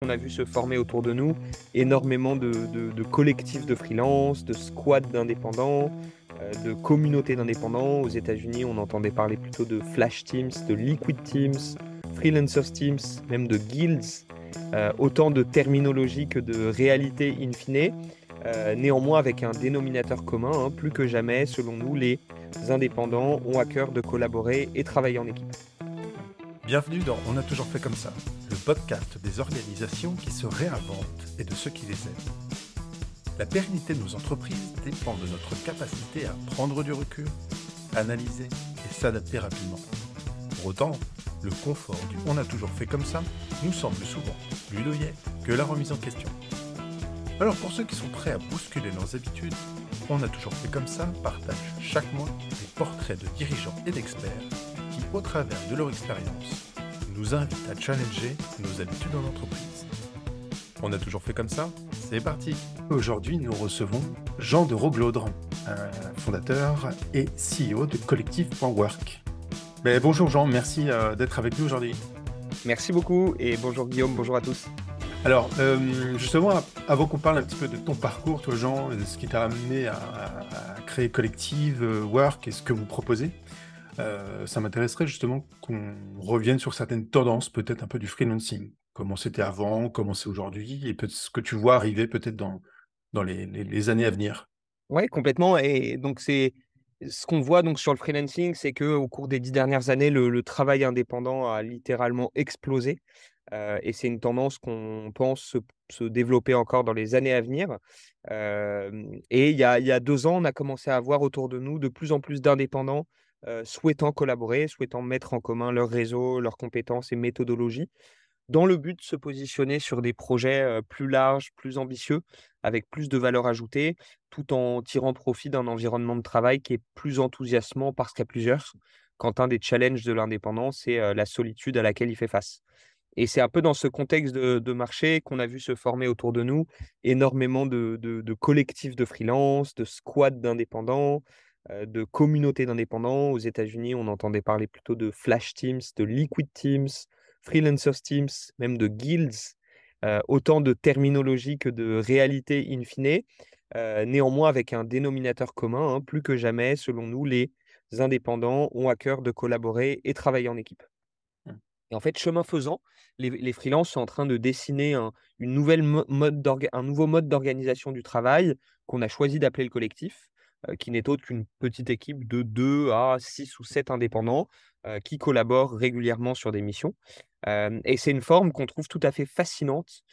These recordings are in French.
On a vu se former autour de nous énormément de collectifs de freelance, de squads d'indépendants, de communautés d'indépendants. Aux États-Unis, on entendait parler plutôt de flash teams, de liquid teams, freelancers teams, même de guilds. Autant de terminologie que de réalité in fine. Néanmoins, avec un dénominateur commun, hein, plus que jamais, selon nous, les indépendants ont à cœur de collaborer et travailler en équipe. Bienvenue dans On a toujours fait comme ça, le podcast des organisations qui se réinventent et de ceux qui les aident. La pérennité de nos entreprises dépend de notre capacité à prendre du recul, analyser et s'adapter rapidement. Pour autant, le confort du On a toujours fait comme ça nous semble souvent plus loyer que la remise en question. Alors pour ceux qui sont prêts à bousculer leurs habitudes, On a toujours fait comme ça partage chaque mois des portraits de dirigeants et d'experts qui, au travers de leur expérience, nous invitent à challenger nos habitudes en entreprise. On a toujours fait comme ça, c'est parti. Aujourd'hui, nous recevons Jean de Roglaudre, fondateur et CEO de Collectif.work. Bonjour Jean, merci d'être avec nous aujourd'hui. Merci beaucoup et bonjour Guillaume, bonjour à tous. Alors, justement, avant qu'on parle un petit peu de ton parcours, toi Jean, de ce qui t'a amené à créer Collective.work et ce que vous proposez, ça m'intéresserait justement qu'on revienne sur certaines tendances, peut-être un peu du freelancing. Comment c'était avant, comment c'est aujourd'hui, et peut-être ce que tu vois arriver peut-être dans les années à venir. Ouais, complètement. Et donc, c'est ce qu'on voit donc sur le freelancing, c'est qu'au cours des 10 dernières années, le travail indépendant a littéralement explosé. Et c'est une tendance qu'on pense se développer encore dans les années à venir. Et il y a 2 ans, on a commencé à voir autour de nous de plus en plus d'indépendants souhaitant collaborer, souhaitant mettre en commun leur réseau, leurs compétences et méthodologies dans le but de se positionner sur des projets, plus larges, plus ambitieux, avec plus de valeur ajoutée, tout en tirant profit d'un environnement de travail qui est plus enthousiasmant parce qu'à plusieurs, quand un des challenges de l'indépendance, c'est, la solitude à laquelle il fait face. Et c'est un peu dans ce contexte de marché qu'on a vu se former autour de nous énormément de collectifs de freelance, de squads d'indépendants, de communautés d'indépendants. Aux États-Unis, on entendait parler plutôt de flash teams, de liquid teams, freelancers teams, même de guilds. Autant de terminologie que de réalité in fine. Néanmoins, avec un dénominateur commun, hein, plus que jamais, selon nous, les indépendants ont à cœur de collaborer et travailler en équipe. Mmh. Et en fait, chemin faisant, les freelances sont en train de dessiner une nouvelle un nouveau mode d'organisation du travail qu'on a choisi d'appeler le collectif, qui n'est autre qu'une petite équipe de 2 à 6 ou 7 indépendants, qui collaborent régulièrement sur des missions. Et c'est une forme qu'on trouve tout à fait fascinante,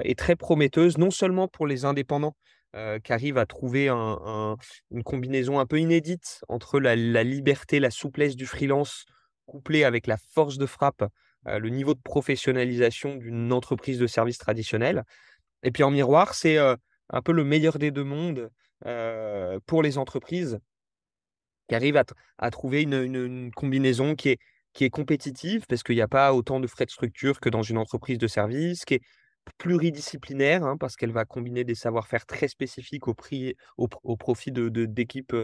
et très prometteuse, non seulement pour les indépendants, qui arrivent à trouver une combinaison un peu inédite entre la liberté, la souplesse du freelance couplé avec la force de frappe, le niveau de professionnalisation d'une entreprise de services traditionnelle. Et puis en miroir, c'est, un peu le meilleur des 2 mondes, pour les entreprises qui arrivent à trouver une combinaison qui est compétitive parce qu'il y a pas autant de frais de structure que dans une entreprise de service, qui est pluridisciplinaire, hein, parce qu'elle va combiner des savoir-faire très spécifiques au profit d'équipes,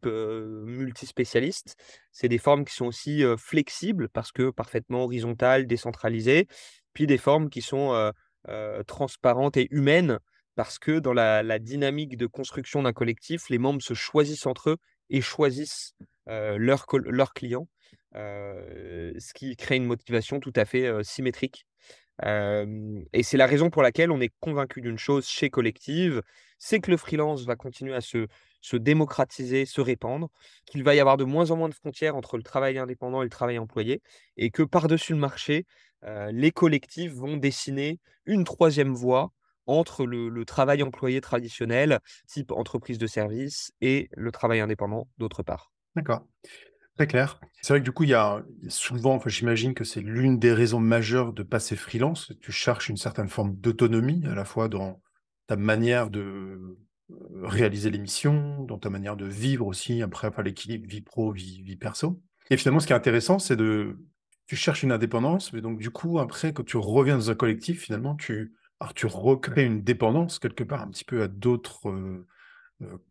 multispécialistes. C'est des formes qui sont aussi, flexibles parce que parfaitement horizontales, décentralisées, puis des formes qui sont, transparentes et humaines parce que dans la dynamique de construction d'un collectif, les membres se choisissent entre eux et choisissent, leurs clients, ce qui crée une motivation tout à fait, symétrique. Et c'est la raison pour laquelle on est convaincu d'une chose chez Collective, c'est que le freelance va continuer à se démocratiser, se répandre, qu'il va y avoir de moins en moins de frontières entre le travail indépendant et le travail employé et que par-dessus le marché, les collectifs vont dessiner une troisième voie entre le travail employé traditionnel, type entreprise de service et le travail indépendant d'autre part. D'accord, très clair. C'est vrai que du coup, il y a souvent, enfin, j'imagine que c'est l'une des raisons majeures de passer freelance. Tu cherches une certaine forme d'autonomie, à la fois dans ta manière de réaliser les missions, dans ta manière de vivre aussi, après, enfin, l'équilibre vie pro, vie perso. Et finalement, ce qui est intéressant, tu cherches une indépendance, mais donc du coup, après, quand tu reviens dans un collectif, finalement, tu recrées une dépendance quelque part un petit peu à d'autres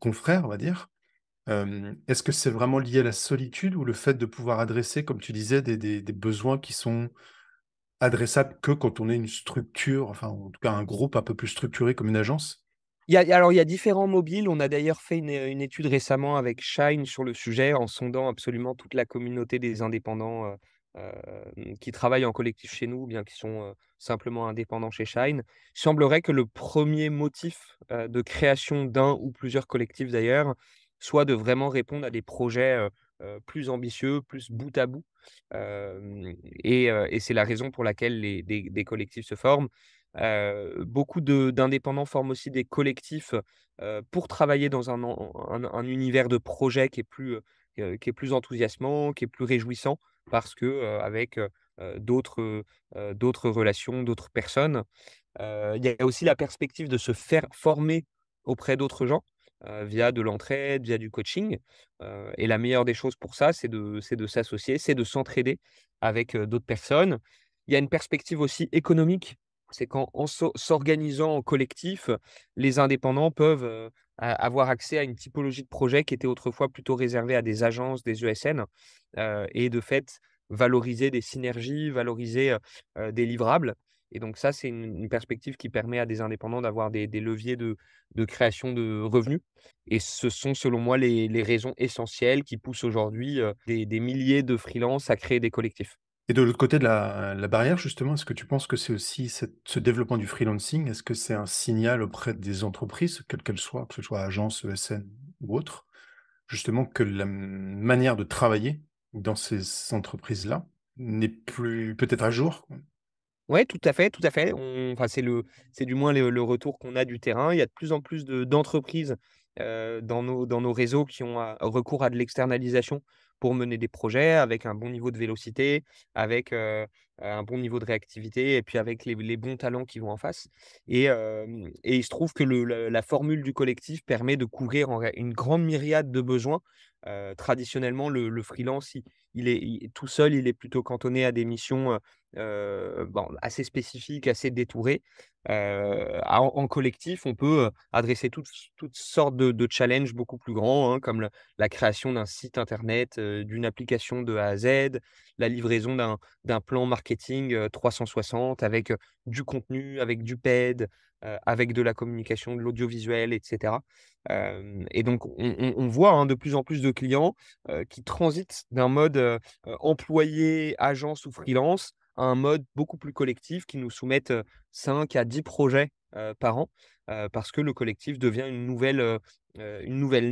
confrères, on va dire. Est-ce que c'est vraiment lié à la solitude ou le fait de pouvoir adresser, comme tu disais, des besoins qui sont adressable que quand on est une structure, enfin en tout cas un groupe un peu plus structuré comme une agence? Alors, il y a différents mobiles. On a d'ailleurs fait une étude récemment avec Shine sur le sujet, en sondant absolument toute la communauté des indépendants, qui travaillent en collectif chez nous ou bien qui sont, simplement indépendants chez Shine. Il semblerait que le premier motif, de création d'un ou plusieurs collectifs d'ailleurs, soit de vraiment répondre à des projets, plus ambitieux, plus bout à bout. Et c'est la raison pour laquelle des collectifs se forment. Beaucoup d'indépendants forment aussi des collectifs, pour travailler dans un univers de projet qui est plus enthousiasmant, qui est plus réjouissant parce que, avec, d'autres relations, d'autres personnes. Il y a aussi la perspective de se faire former auprès d'autres gens, via de l'entraide, via du coaching, et la meilleure des choses pour ça, c'est de s'associer, c'est de s'entraider avec, d'autres personnes. Il y a une perspective aussi économique, c'est qu'en s'organisant en collectif, les indépendants peuvent, avoir accès à une typologie de projet qui était autrefois plutôt réservée à des agences, des ESN, et de fait valoriser des synergies, valoriser, des livrables. Et donc ça, c'est une perspective qui permet à des indépendants d'avoir des leviers de création de revenus, et ce sont selon moi les raisons essentielles qui poussent aujourd'hui, des milliers de freelances à créer des collectifs. Et de l'autre côté de la barrière justement, est-ce que tu penses que c'est aussi ce développement du freelancing, est-ce que c'est un signal auprès des entreprises, quelles qu'elles soient, que ce soit agences, ESN ou autres, justement que la manière de travailler dans ces entreprises-là n'est plus peut-être à jour? Ouais, tout à fait, tout à fait. Enfin, c'est du moins le retour qu'on a du terrain. Il y a de plus en plus d'entreprises, dans nos réseaux qui ont recours à de l'externalisation pour mener des projets avec un bon niveau de vélocité, avec, un bon niveau de réactivité et puis avec les bons talents qui vont en face. Et il se trouve que la formule du collectif permet de couvrir une grande myriade de besoins. Traditionnellement, le freelance, il tout seul, il est plutôt cantonné à des missions, bon, assez spécifique, assez détouré. En collectif, on peut, adresser toutes sortes de challenges beaucoup plus grands, hein, comme la création d'un site internet, d'une application de A à Z, la livraison d'un plan marketing, 360 avec, du contenu, avec du paid, avec de la communication, de l'audiovisuel et cetera. Et donc on voit, hein, de plus en plus de clients, qui transitent d'un mode, employé, agence ou freelance à un mode beaucoup plus collectif qui nous soumettent, 5 à 10 projets, par an, parce que le collectif devient une nouvelle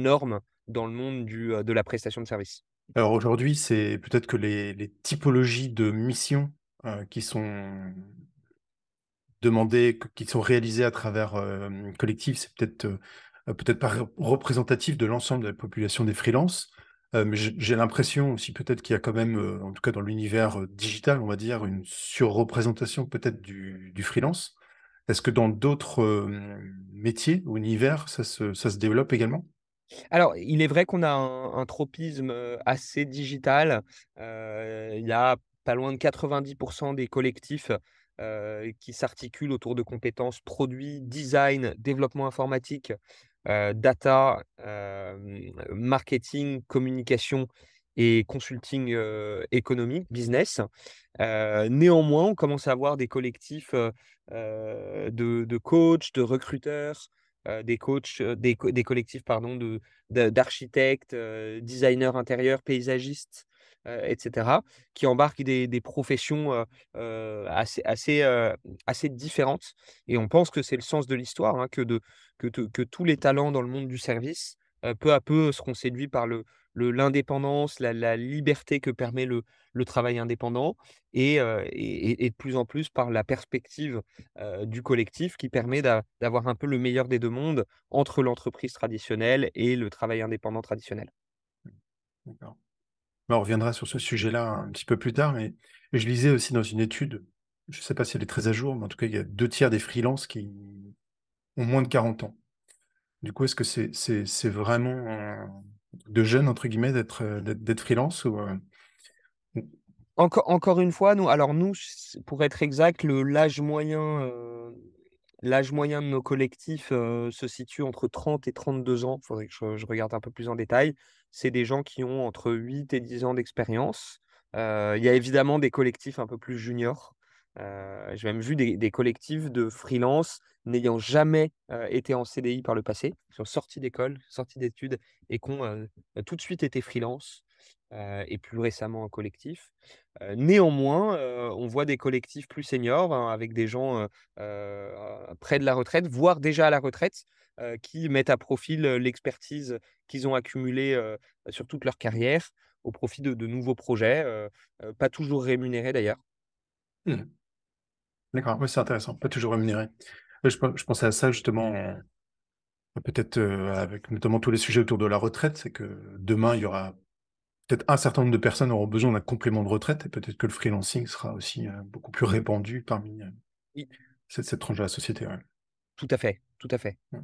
norme dans le monde de la prestation de service. Alors aujourd'hui, c'est peut-être que les typologies de missions, qui sont demandées, qui sont réalisées à travers, collectif, c'est peut-être pas représentatif de l'ensemble de la population des freelances. Mais j'ai l'impression aussi peut-être qu'il y a quand même, en tout cas dans l'univers, digital, on va dire, une surreprésentation peut-être du freelance. Est-ce que dans d'autres, métiers ou univers, ça se développe également? Alors, il est vrai qu'on a un tropisme, assez digital. Il y a pas loin de 90 des collectifs, qui s'articulent autour de compétences produits, design, développement informatique, data, marketing, communication et consulting, économique, business. Néanmoins, on commence à avoir des collectifs, de coachs, de recruteurs, des coachs, des collectifs pardon d'architectes, designers intérieurs, paysagistes, et cetera, qui embarquent des professions, assez différentes. Et on pense que c'est le sens de l'histoire, hein, que tous les talents dans le monde du service, peu à peu seront séduits par l'indépendance, la liberté que permet le travail indépendant, et de plus en plus par la perspective, du collectif qui permet d'avoir un peu le meilleur des 2 mondes entre l'entreprise traditionnelle et le travail indépendant traditionnel. D'accord. Bah, on reviendra sur ce sujet-là un petit peu plus tard, mais je lisais aussi dans une étude, je ne sais pas si elle est très à jour, mais en tout cas, il y a 2 tiers des freelances qui ont moins de 40 ans. Du coup, est-ce que c'est vraiment de «jeune» entre guillemets d'être freelance ou, Encore une fois, nous, pour être exact, l'âge moyen de nos collectifs, se situe entre 30 et 32 ans. Il faudrait que je regarde un peu plus en détail. C'est des gens qui ont entre 8 et 10 ans d'expérience. Il y a évidemment des collectifs un peu plus juniors, J'ai même vu des collectifs de freelance n'ayant jamais, été en CDI par le passé, qui sont sortis d'école, sortis d'études et qui ont, tout de suite été freelance, et plus récemment en collectif. Néanmoins, on voit des collectifs plus seniors, hein, avec des gens, près de la retraite, voire déjà à la retraite, qui mettent à profit l'expertise qu'ils ont accumulée, sur toute leur carrière, au profit de nouveaux projets, pas toujours rémunérés d'ailleurs. Mmh. D'accord, ouais, c'est intéressant, pas toujours rémunéré. Ouais, je pensais à ça justement, peut-être, avec notamment tous les sujets autour de la retraite, c'est que demain, il y aura peut-être un certain nombre de personnes auront besoin d'un complément de retraite et peut-être que le freelancing sera aussi, beaucoup plus répandu parmi, Oui, cette tranche de la société, ouais. tout à fait, tout à fait. Mmh.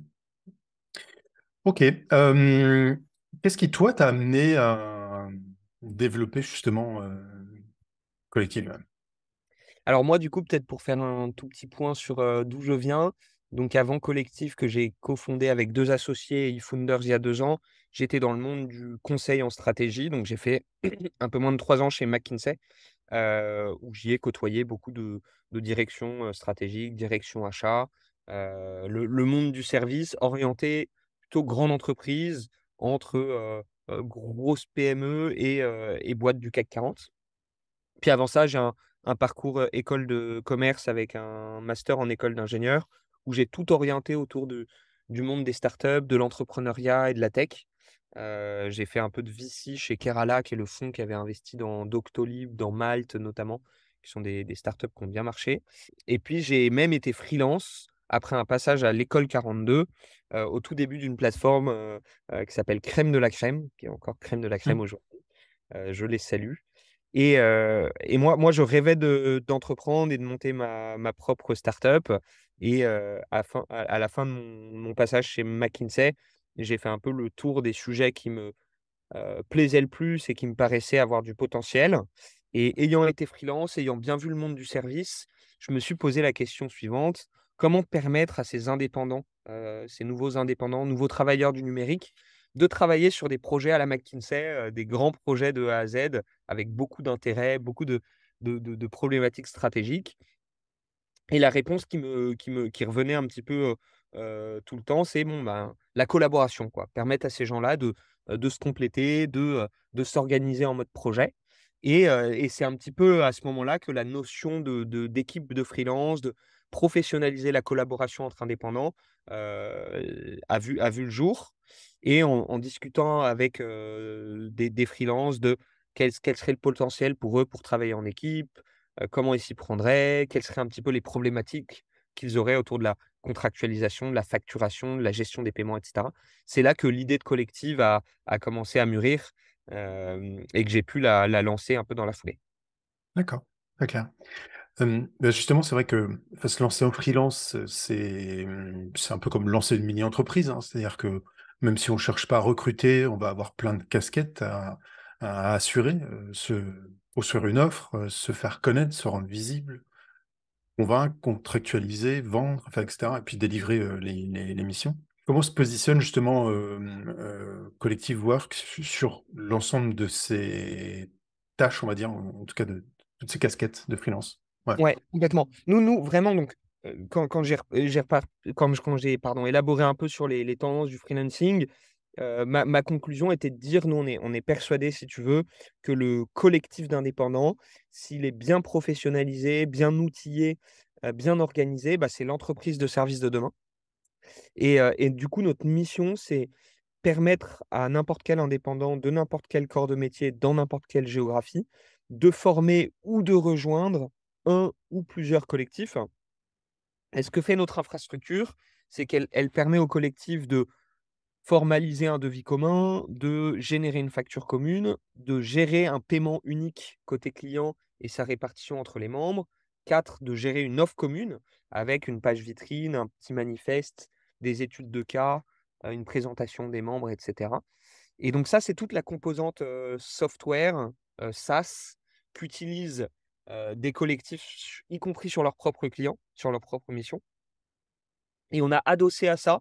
OK, qu'est-ce qui toi t'a amené à développer justement, Collective? Ouais. Alors moi, du coup, peut-être pour faire un tout petit point sur, d'où je viens. Donc avant Collectif que j'ai cofondé avec 2 associés et eFounders il y a 2 ans, j'étais dans le monde du conseil en stratégie. Donc j'ai fait un peu moins de 3 ans chez McKinsey, où j'y ai côtoyé beaucoup de directions, stratégiques, direction achat, le monde du service orienté plutôt grande entreprise entre, grosses PME et boîtes du CAC 40. Puis avant ça, j'ai un parcours, école de commerce avec un master en école d'ingénieur, où j'ai tout orienté autour du monde des startups, de l'entrepreneuriat et de la tech. J'ai fait un peu de VC chez Kerala, qui est le fonds qui avait investi dans Doctolib, dans Malte notamment, qui sont des startups qui ont bien marché. Et puis j'ai même été freelance après un passage à l'école 42, au tout début d'une plateforme, qui s'appelle Crème de la Crème, qui est encore Crème de la Mmh. Crème aujourd'hui. Je les salue. Et moi, je rêvais d'entreprendre et de monter ma propre start-up. Et à la fin de mon passage chez McKinsey, j'ai fait un peu le tour des sujets qui me plaisait le plus et qui me paraissait avoir du potentiel. Et ayant été freelance, ayant bien vu le monde du service, je me suis posé la question suivante: comment permettre à ces indépendants, ces nouveaux indépendants, nouveaux travailleurs du numérique, de travailler sur des projets à la McKinsey, des grands projets de A à Z, avec beaucoup d'intérêt, beaucoup de problématiques stratégiques? Et la réponse qui revenait un petit peu, tout le temps, c'est bon, ben, la collaboration, quoi. Permettre à ces gens-là de se compléter, de s'organiser en mode projet. Et c'est un petit peu à ce moment-là que la notion d'équipe de freelance, de professionnaliser la collaboration entre indépendants, a vu le jour. Et en discutant avec, des freelances de quel serait le potentiel pour eux pour travailler en équipe, comment ils s'y prendraient? Quelles seraient un petit peu les problématiques qu'ils auraient autour de la contractualisation, de la facturation, de la gestion des paiements et cetera? C'est là que l'idée de collective a commencé à mûrir, et que j'ai pu la lancer un peu dans la foulée. D'accord, très clair. Bah, justement, c'est vrai que, enfin, se lancer en freelance, c'est un peu comme lancer une mini-entreprise, hein. C'est-à-dire que même si on cherche pas à recruter, on va avoir plein de casquettes à assurer, se construire une offre, se faire connaître, se rendre visible, convaincre, contractualiser, vendre, enfin et cetera et puis délivrer, les missions. Comment se positionne justement, Collective Work sur l'ensemble de ces tâches, on va dire, en tout cas de toutes ces casquettes de freelance? Ouais. Ouais, complètement. Nous vraiment donc, quand j'ai pardon, élaboré un peu sur les tendances du freelancing, ma conclusion était de dire: «Nous, on est persuadés, si tu veux, que le collectif d'indépendants, s'il est bien professionnalisé, bien outillé, bien organisé, bah, c'est l'entreprise de service de demain». Et du coup, notre mission, c'est permettre à n'importe quel indépendant, de n'importe quel corps de métier, dans n'importe quelle géographie, de former ou de rejoindre un ou plusieurs collectifs. Et ce que fait notre infrastructure, c'est qu'elle permet au collectif de formaliser un devis commun, de générer une facture commune, de gérer un paiement unique côté client et sa répartition entre les membres. 4, de gérer une offre commune avec une page vitrine, un petit manifeste, des études de cas, une présentation des membres, et cetera. Et donc ça, c'est toute la composante, software, SaaS, qu'utilisent, des collectifs, y compris sur leurs propres clients, sur leurs propres missions. Et on a adossé à ça,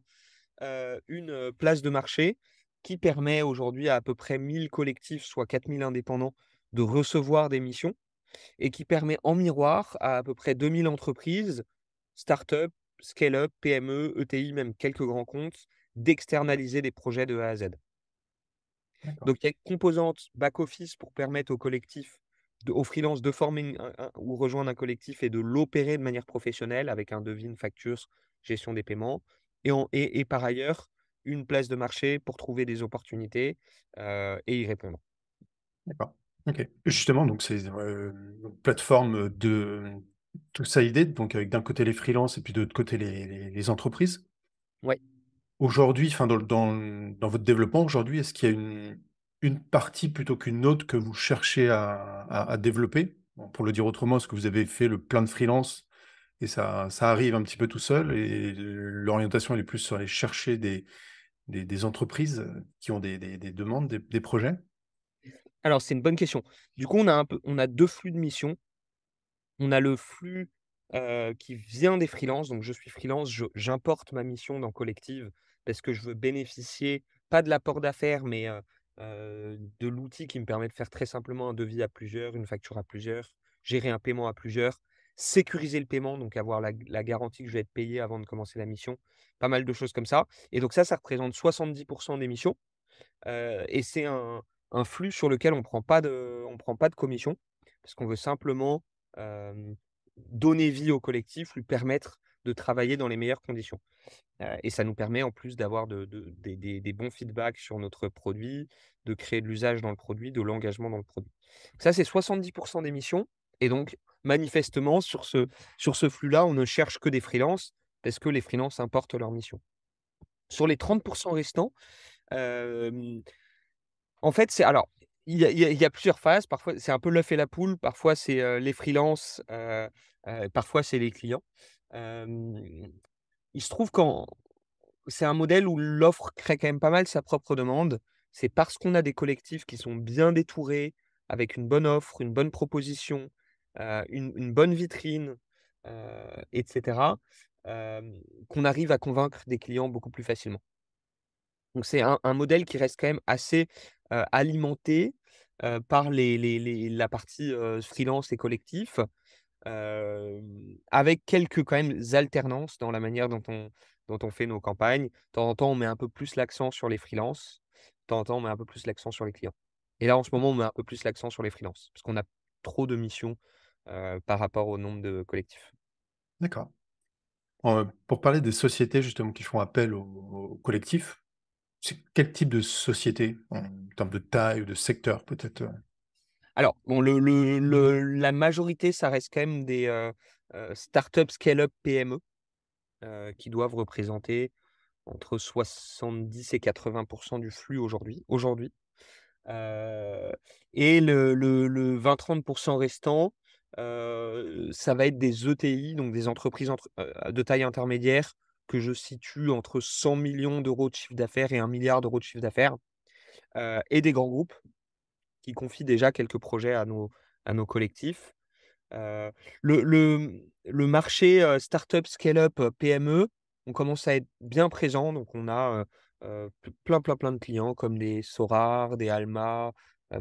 une, place de marché qui permet aujourd'hui à peu près 1 000 collectifs, soit 4 000 indépendants, de recevoir des missions. et qui permet en miroir à peu près 2000 entreprises, start-up, scale-up, PME, ETI, même quelques grands comptes, d'externaliser des projets de A à Z. D'accord. Donc il y a une composante back-office pour permettre au collectif aux freelances de former ou rejoindre un collectif et de l'opérer de manière professionnelle avec un devis, une facture, gestion des paiements et par ailleurs, une place de marché pour trouver des opportunités, et y répondre. D'accord. OK. Justement, donc c'est, une plateforme, de tout ça idée, donc avec d'un côté les freelances et puis de l'autre côté les entreprises. Ouais. Aujourd'hui, enfin dans votre développement aujourd'hui, est-ce qu'il y a une partie plutôt qu'une autre que vous cherchez à développer? Bon, pour le dire autrement, est-ce que vous avez fait le plein de freelance et ça arrive un petit peu tout seul et l'orientation elle est plus sur aller chercher des entreprises, qui ont des demandes, des projets? Alors c'est une bonne question. Du coup, on a 2 flux de missions. On a le flux, qui vient des freelances, donc je suis freelance, j'importe ma mission dans Collective parce que je veux bénéficier, pas de l'apport d'affaires, mais de l'outil qui me permet de faire très simplement un devis à plusieurs, une facture à plusieurs, gérer un paiement à plusieurs, sécuriser le paiement, donc avoir la garantie que je vais être payé avant de commencer la mission. Pas mal de choses comme ça et donc ça représente 70 des missions, et c'est un flux sur lequel on prend pas de commission parce qu'on veut simplement, hem, donner vie au collectif, lui permettre de travailler dans les meilleures conditions. Et ça nous permet en plus d'avoir des bons feedbacks sur notre produit, de créer de l'usage dans le produit, de l'engagement dans le produit. Ça, c'est 70 des missions et donc manifestement sur ce flux-là, on ne cherche que des freelances parce que les freelances importent leurs missions. Sur les 30 restants, hem en fait, il y a plusieurs phases. Parfois, c'est un peu l'œuf et la poule. Parfois, c'est, les freelances, parfois, c'est les clients. Hem, il se trouve qu'en c'est un modèle où l'offre crée quand même pas mal sa propre demande. C'est parce qu'on a des collectifs qui sont bien détourés, avec une bonne offre, une bonne proposition, une bonne vitrine, et cetera, qu'on arrive à convaincre des clients beaucoup plus facilement. Donc c'est un modèle qui reste quand même assez, alimenté, par la partie, freelance et collectif, avec quelques quand même alternances dans la manière dont on fait nos campagnes. De temps en temps, on met un peu plus l'accent sur les freelances, de temps en temps, on met un peu plus l'accent sur les clients. Et là, en ce moment, on met un peu plus l'accent sur les freelances, parce qu'on a trop de missions, par rapport au nombre de collectifs. D'accord. Pour parler des sociétés justement qui font appel au collectif, c'est quel type de société en termes de taille ou de secteur peut-être, Alors, bon, la majorité, ça reste quand même des, start-up, scale-up, PME, qui doivent représenter entre 70 et 80 du flux aujourd'hui. Heu et le 20-30 restant, ça va être des ETI, donc des entreprises de taille intermédiaire que je situe entre 100 millions d'euros de chiffre d'affaires et 1 milliard d'euros de chiffre d'affaires, et des grands groupes qui confient déjà quelques projets à nos collectifs. Heu, le marché, start-up, scale-up, PME, on commence à être bien présent, donc on a, plein de clients comme des Sorare, des Alma,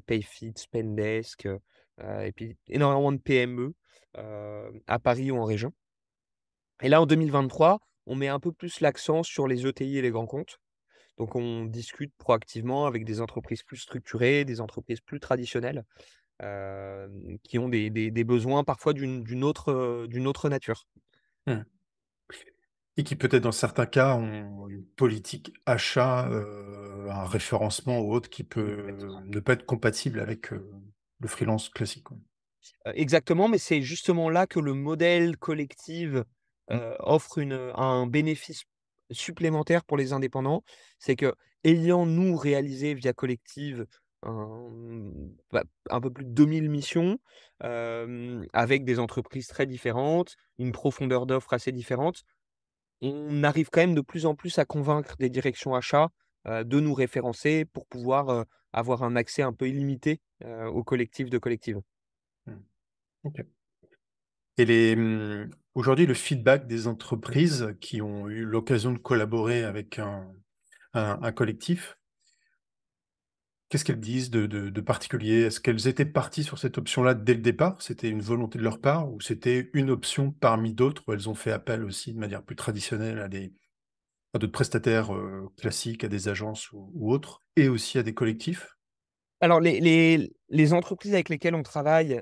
Payfit, Spendesk, et puis énormément de PME, à Paris ou en région. Et là, en 2023, on met un peu plus l'accent sur les ETI et les grands comptes. Donc on discute proactivement avec des entreprises plus structurées, des entreprises plus traditionnelles, qui ont des besoins parfois d'une autre nature. mmh, et qui peut-être dans certains cas ont une politique achat, un référencement ou autre qui peut Exactement. ne pas être compatible avec, le freelance classique, quoi. Exactement, mais c'est justement là que le modèle collective, Mmh, offre un bénéfice supplémentaire pour les indépendants. C'est qu'ayant nous réalisé via Collective un peu plus de 2000 missions, avec des entreprises très différentes, une profondeur d'offre assez différente, on arrive quand même de plus en plus à convaincre des directions achats, de nous référencer pour pouvoir, avoir un accès un peu illimité, au collectif de Collective. mmh, OK. Et aujourd'hui, le feedback des entreprises qui ont eu l'occasion de collaborer avec un collectif, Qu'est-ce qu'elles disent de particulier? Est-ce qu'elles étaient parties sur cette option-là dès le départ? C'était une volonté de leur part ou c'était une option parmi d'autres où elles ont fait appel aussi de manière plus traditionnelle à d'autres prestataires, classiques, à des agences ou autres et aussi à des collectifs? Alors les entreprises avec lesquelles on travaille,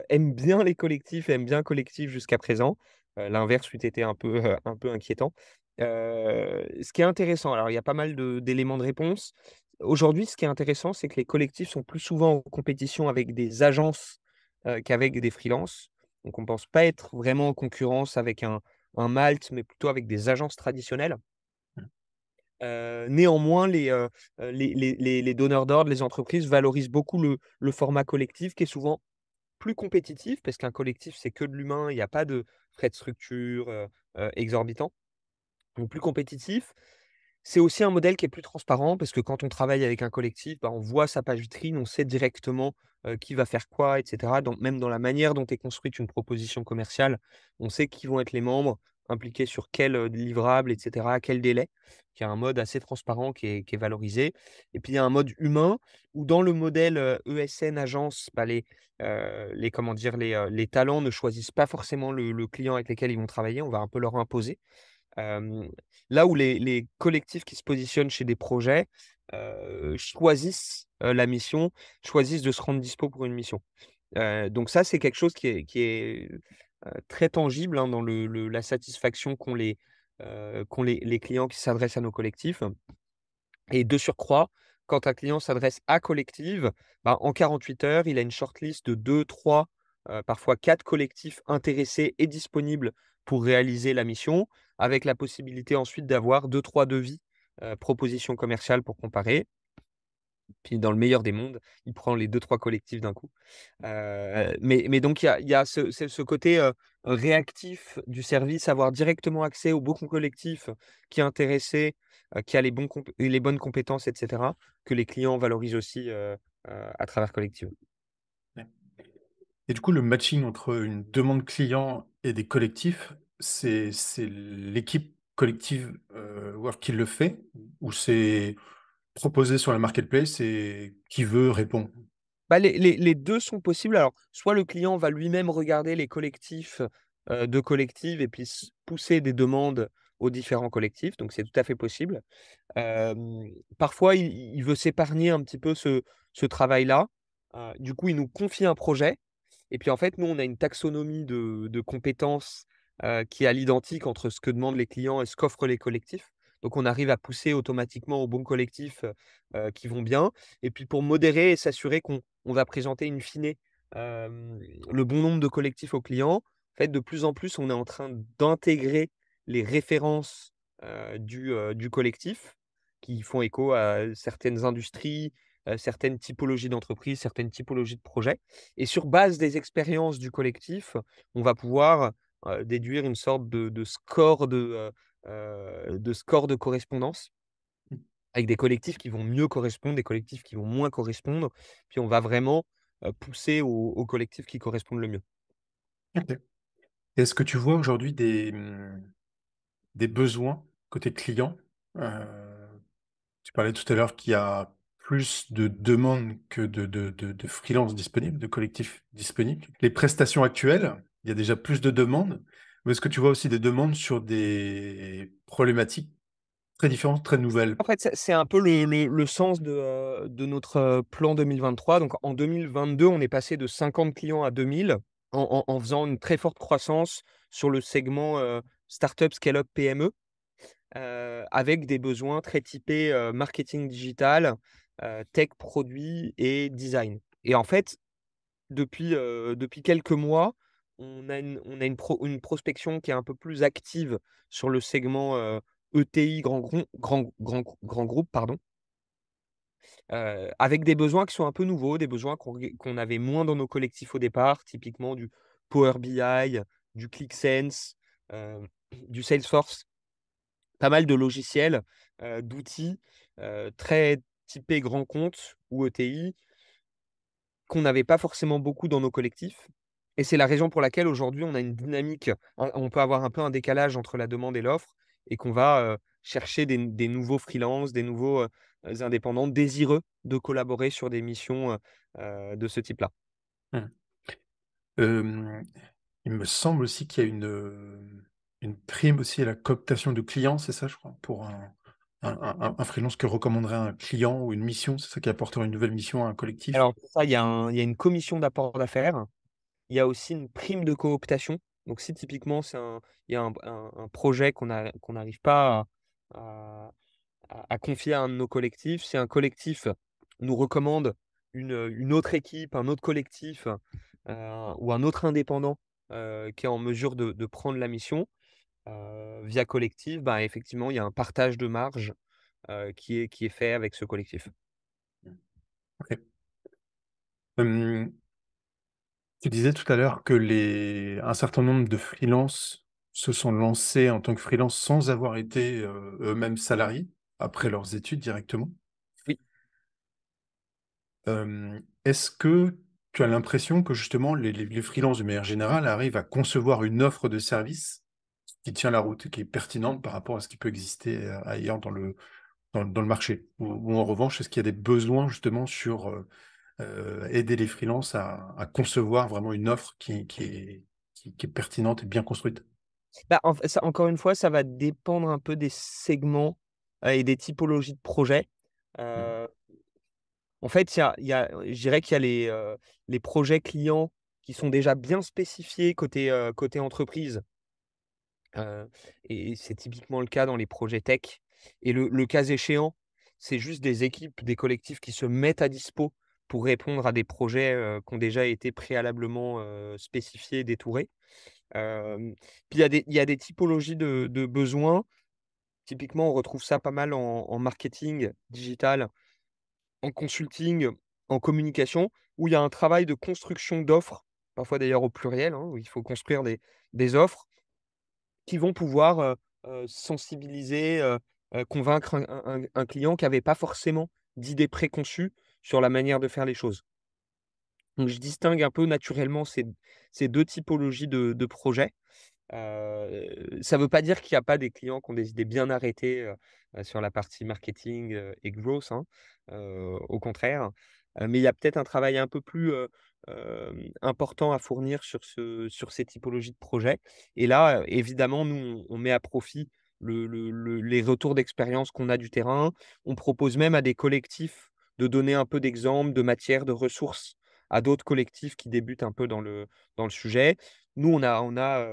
aiment bien les collectifs, aiment bien collectif jusqu'à présent. L'inverse eût été un peu inquiétant. Ce qui est intéressant, alors il y a pas mal d'éléments de réponse. Aujourd'hui, ce qui est intéressant, c'est que les collectifs sont plus souvent en compétition avec des agences, qu'avec des freelances. Donc on ne pense pas être vraiment en concurrence avec un Malt, mais plutôt avec des agences traditionnelles. Néanmoins, les donneurs d'ordre, les entreprises valorisent beaucoup le format collectif qui est souvent plus compétitif parce qu'un collectif, c'est que de l'humain, il y a pas de frais de structure, exorbitants, donc plus compétitif. C'est aussi un modèle qui est plus transparent parce que quand on travaille avec un collectif, bah, on voit sa page vitrine, on sait directement, qui va faire quoi et cetera. Donc même dans la manière dont est construite une proposition commerciale, on sait qui vont être les membres, impliqués sur quel, livrable et cetera, à quel délai. Il y a un mode assez transparent qui est valorisé et puis il y a un mode humain où dans le modèle, ESN agence, bah, les comment dire? Les talents ne choisissent pas forcément le client avec lequel ils vont travailler, on va un peu leur imposer. Hem, Là où les collectifs qui se positionnent chez des projets, choisissent, la mission, choisissent de se rendre dispo pour une mission. Donc ça, c'est quelque chose qui est très tangible, hein, dans la satisfaction qu'ont les clients qui s'adressent à nos collectifs. Et de surcroît, quand un client s'adresse à Collective, bah, en 48 heures, il a une shortlist de 2, 3, parfois 4 collectifs intéressés et disponibles pour réaliser la mission, avec la possibilité ensuite d'avoir 2, 3 devis, propositions commerciales pour comparer. Puis dans le meilleur des mondes, il prend les 2, 3 collectifs d'un coup. Mais donc il y a ce côté, réactif du service, avoir directement accès au bon collectif qui est intéressé, qui a les bonnes compétences et cetera, que les clients valorisent aussi, à travers Collective. Ouais. Et du coup, le matching entre une demande client et des collectifs, c'est l'équipe collective, Work qui le fait? Ou c'est proposé sur la marketplace et qui veut répond? Bah, les 2 sont possibles. Alors, soit le client va lui-même regarder les collectifs, de Collective et puis pousser des demandes aux différents collectifs, donc c'est tout à fait possible. Parfois, il veut s'épargner un petit peu ce travail-là. Du coup, il nous confie un projet et puis, en fait, nous, on a une taxonomie de compétences, qui est à l'identique entre ce que demandent les clients et ce qu'offrent les collectifs. Donc on arrive à pousser automatiquement aux bons collectifs, qui vont bien et puis pour modérer et s'assurer qu'on va présenter in fine, le bon nombre de collectifs aux clients. En fait, de plus en plus, on est en train d'intégrer les références, du collectif qui font écho à certaines industries, certaines typologies d'entreprises, certaines typologies de projets et sur base des expériences du collectif, on va pouvoir, déduire une sorte de score de correspondance avec des collectifs qui vont mieux correspondre, des collectifs qui vont moins correspondre. Puis on va vraiment, pousser aux collectifs qui correspondent le mieux. OK. Est-ce que tu vois aujourd'hui des besoins côté client? Heu, Tu parlais tout à l'heure qu'il y a plus de demandes que de freelances disponibles, de collectifs disponibles. Les prestations actuelles, il y a déjà plus de demandes, ou est-ce que tu vois aussi des demandes sur des problématiques très différentes, très nouvelles? En fait, c'est un peu le sens de notre, plan 2023. Donc en 2022, on est passé de 50 clients à 2 000 en faisant une très forte croissance sur le segment, start-up, scale-up, PME. Avec des besoins très typés, marketing digital, tech, produit et design. Et en fait, depuis quelques mois, on a une prospection qui est un peu plus active sur le segment, ETI grand groupe, pardon, avec des besoins qui sont un peu nouveaux, des besoins qu'on avait moins dans nos collectifs au départ, typiquement du Power BI, du ClickSense, du Salesforce. Pas mal de logiciels, d'outils, très typés grands comptes ou ETI, qu'on n'avait pas forcément beaucoup dans nos collectifs et c'est la raison pour laquelle aujourd'hui on a une dynamique, on peut avoir un peu un décalage entre la demande et l'offre et qu'on va, chercher des nouveaux freelances, des nouveaux, indépendants désireux de collaborer sur des missions de ce type-là. Mmh. Hem, il me semble aussi qu'il y a une prime aussi à la cooptation de clients, c'est ça, je crois? Pour un freelance que recommanderait un client ou une mission, c'est ça qui apporterait une nouvelle mission à un collectif? Alors pour ça, il y a une commission d'apport d'affaires. Il y a aussi une prime de cooptation. Donc si typiquement il y a un projet qu'on n'arrive pas à à confier à un de nos collectifs, si un collectif nous recommande une autre équipe, un autre collectif, ou un autre indépendant, qui est en mesure de prendre la mission, via collectif, bah, effectivement, il y a un partage de marge, qui est fait avec ce collectif. Mmh. OK. Hem, Tu disais tout à l'heure que un certain nombre de freelances se sont lancés en tant que freelance sans avoir été, eux-mêmes salariés, après leurs études directement. Oui. Est-ce que tu as l'impression que justement les freelances de manière générale arrivent à concevoir une offre de service qui tient la route et qui est pertinente par rapport à ce qui peut exister, ailleurs dans le marché? Ou en revanche, est-ce qu'il y a des besoins justement sur, aider les freelances à concevoir vraiment une offre qui est pertinente et bien construite? Bah, en fait, ça encore une fois, ça va dépendre un peu des segments, et des typologies de projets. Mmh. Heu, En fait, je dirais qu'il y a les projets clients qui sont déjà bien spécifiés côté entreprise, et c'est typiquement le cas dans les projets tech, et le cas échéant, c'est juste des équipes, des collectifs qui se mettent à dispo pour répondre à des projets, qui ont déjà été préalablement, spécifiés, détourés. Puis il y a des typologies de besoins. Typiquement, on retrouve ça pas mal en marketing digital, en consulting, en communication, où il y a un travail de construction d'offres, parfois d'ailleurs au pluriel, hein, où il faut construire des offres qui vont pouvoir, sensibiliser, convaincre un client qui avait pas forcément d'idées préconçues sur la manière de faire les choses. Donc je distingue un peu naturellement ces 2 typologies de projets. Ça ne veut pas dire qu'il y a pas des clients qui ont des idées bien arrêtées, sur la partie marketing, et growth, hein, au contraire. Mais il y a peut-être un travail un peu plus, important à fournir sur ces typologies de projets. Et là, évidemment, nous, on met à profit les retours d'expérience qu'on a du terrain. On propose même à des collectifs de donner un peu d'exemples, de matières, de ressources à d'autres collectifs qui débutent un peu dans le sujet. Nous, on a,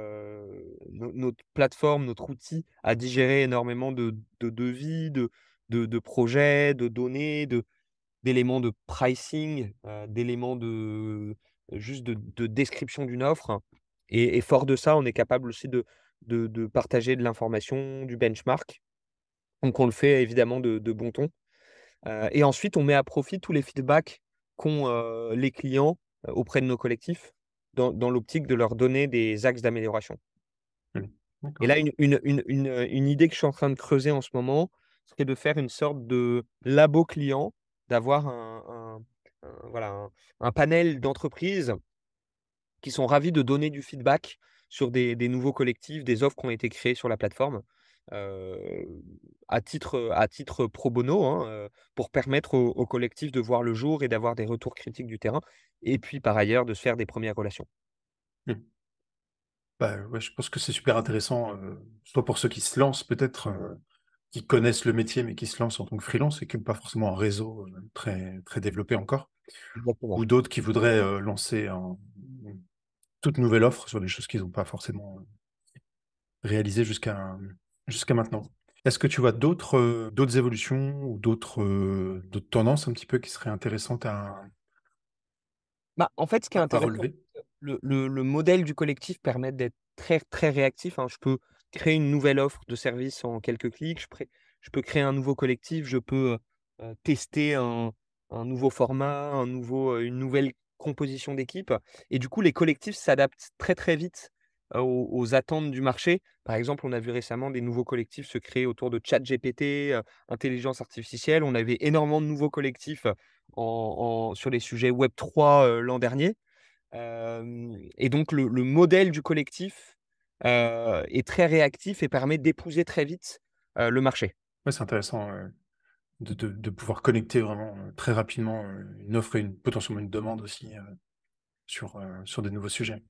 notre plateforme, notre outil a digéré énormément de devis, de projets, de données, d'éléments de pricing, d'éléments juste de description d'une offre, et fort de ça, on est capable aussi de partager de l'information, du benchmark. Donc on le fait évidemment de bon ton. Et ensuite, on met à profit tous les feedbacks qu'ont, les clients, auprès de nos collectifs, dans l'optique de leur donner des axes d'amélioration. Mmh. Et D'accord. là, une idée que je suis en train de creuser en ce moment, serait de faire une sorte de labo client, d'avoir voilà, un panel d'entreprises qui sont ravis de donner du feedback sur des nouveaux collectifs, des offres qui ont été créées sur la plateforme, heu, à titre pro bono, hein, pour permettre aux collectifs de voir le jour et d'avoir des retours critiques du terrain, et puis par ailleurs de se faire des premières relations. Mmh. Bah, ouais, je pense que c'est super intéressant, soit pour ceux qui se lancent peut-être, qui connaissent le métier, mais qui se lancent en tant que freelance et qui ont pas forcément un réseau, très très développé encore, Exactement. ou d'autres qui voudraient, lancer une toute nouvelle offre sur des choses qu'ils n'ont pas forcément, réalisées jusqu'à maintenant. Est-ce que tu vois d'autres évolutions ou d'autres tendances un petit peu qui seraient intéressantes Bah, en fait, ce qui est à intéressant, relever? le modèle du collectif permet d'être très, très réactif, hein. Je peux créer une nouvelle offre de service en quelques clics. Je peux créer un nouveau collectif. Je peux, tester un nouveau format, une nouvelle composition d'équipe, et du coup, les collectifs s'adaptent très, très vite, aux attentes du marché. Par exemple, on a vu récemment des nouveaux collectifs se créer autour de ChatGPT, intelligence artificielle. On avait énormément de nouveaux collectifs sur les sujets Web3, l'an dernier. Et donc le modèle du collectif, est très réactif et permet d'épouser très vite, le marché. Ouais, c'est intéressant, ouais. de pouvoir connecter vraiment très rapidement une offre et potentiellement une demande aussi sur des nouveaux sujets.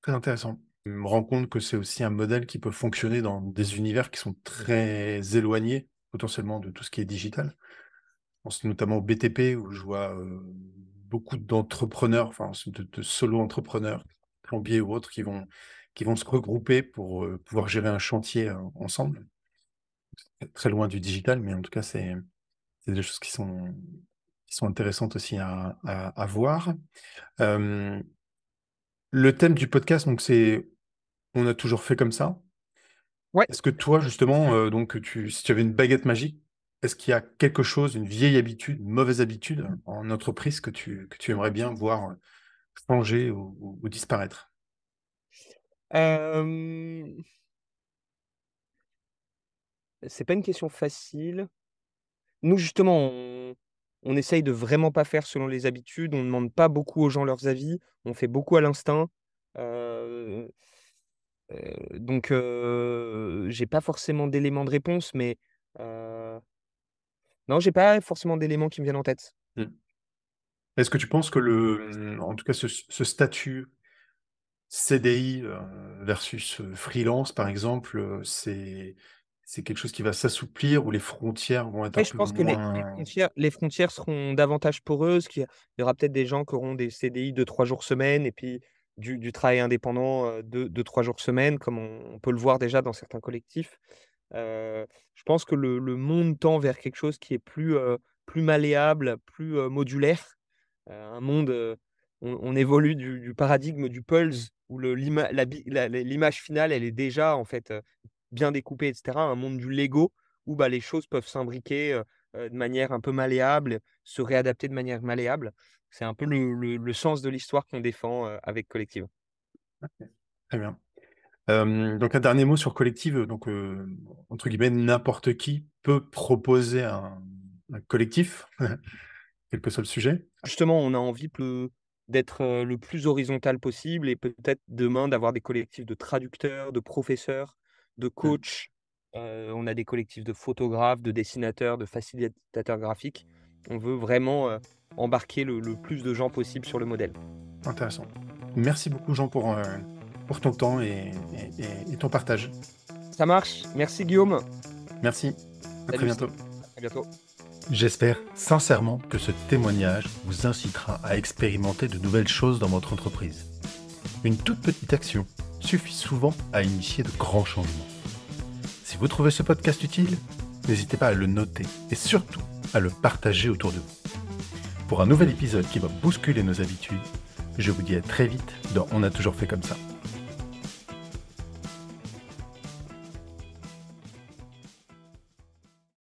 Très intéressant. Je me rends compte que c'est aussi un modèle qui peut fonctionner dans des univers qui sont très éloignés potentiellement de tout ce qui est digital. Je pense notamment au BTP où je vois beaucoup d'entrepreneurs, enfin de solo-entrepreneurs, plombiers ou autres, qui vont se regrouper pour pouvoir gérer un chantier ensemble. C'est très loin du digital, mais en tout cas, c'est des choses qui sont intéressantes aussi à voir. Euh, le thème du podcast, donc c'est on a toujours fait comme ça. Ouais. Est-ce que toi, justement, donc si tu avais une baguette magique, est-ce qu'il y a quelque chose, une vieille habitude, une mauvaise habitude en entreprise que tu aimerais bien voir changer ou disparaître? Euh, c'est pas une question facile. Nous, justement, on essaye de vraiment pas faire selon les habitudes. On ne demande pas beaucoup aux gens leurs avis. On fait beaucoup à l'instinct. Euh, j'ai pas forcément d'éléments de réponse, mais non, j'ai pas forcément d'éléments qui me viennent en tête. Hmm. Est-ce que tu penses que en tout cas, ce statut CDI versus freelance, par exemple, c'est quelque chose qui va s'assouplir ou les frontières vont être un Ouais, je peu pense que moins... les frontières seront davantage poreuses, il y aura peut-être des gens qui auront des CDI de 3 jours semaine et puis du travail indépendant, de 3 jours semaine, comme on peut le voir déjà dans certains collectifs. Je pense que le monde tend vers quelque chose qui est plus malléable, plus, modulaire. Un monde, on évolue du paradigme du Pulse où l'image finale, elle est déjà en fait, bien découpée et cetera. Un monde du Lego où, bah, les choses peuvent s'imbriquer, de manière un peu malléable, se réadapter de manière malléable. C'est un peu le sens de l'histoire qu'on défend, avec Collective. Très bien. Donc un dernier mot sur Collective. Donc, entre guillemets, n'importe qui peut proposer un collectif, quel que soit le sujet. Justement, on a envie d'être, le plus horizontal possible et peut-être demain d'avoir des collectifs de traducteurs, de professeurs, de Mm. coachs. On a des collectifs de photographes, de dessinateurs, de facilitateurs graphiques. On veut vraiment, embarquer le plus de gens possible sur le modèle. Intéressant. Merci beaucoup, Jean, pour ton temps et ton partage. Ça marche. Merci Guillaume. Merci. À très Salut, bientôt. à bientôt. J'espère sincèrement que ce témoignage vous incitera à expérimenter de nouvelles choses dans votre entreprise. Une toute petite action suffit souvent à initier de grands changements. Si vous trouvez ce podcast utile, n'hésitez pas à le noter et surtout à le partager autour de vous. Pour un nouvel épisode qui va bousculer nos habitudes, je vous dis à très vite dans On a toujours fait comme ça.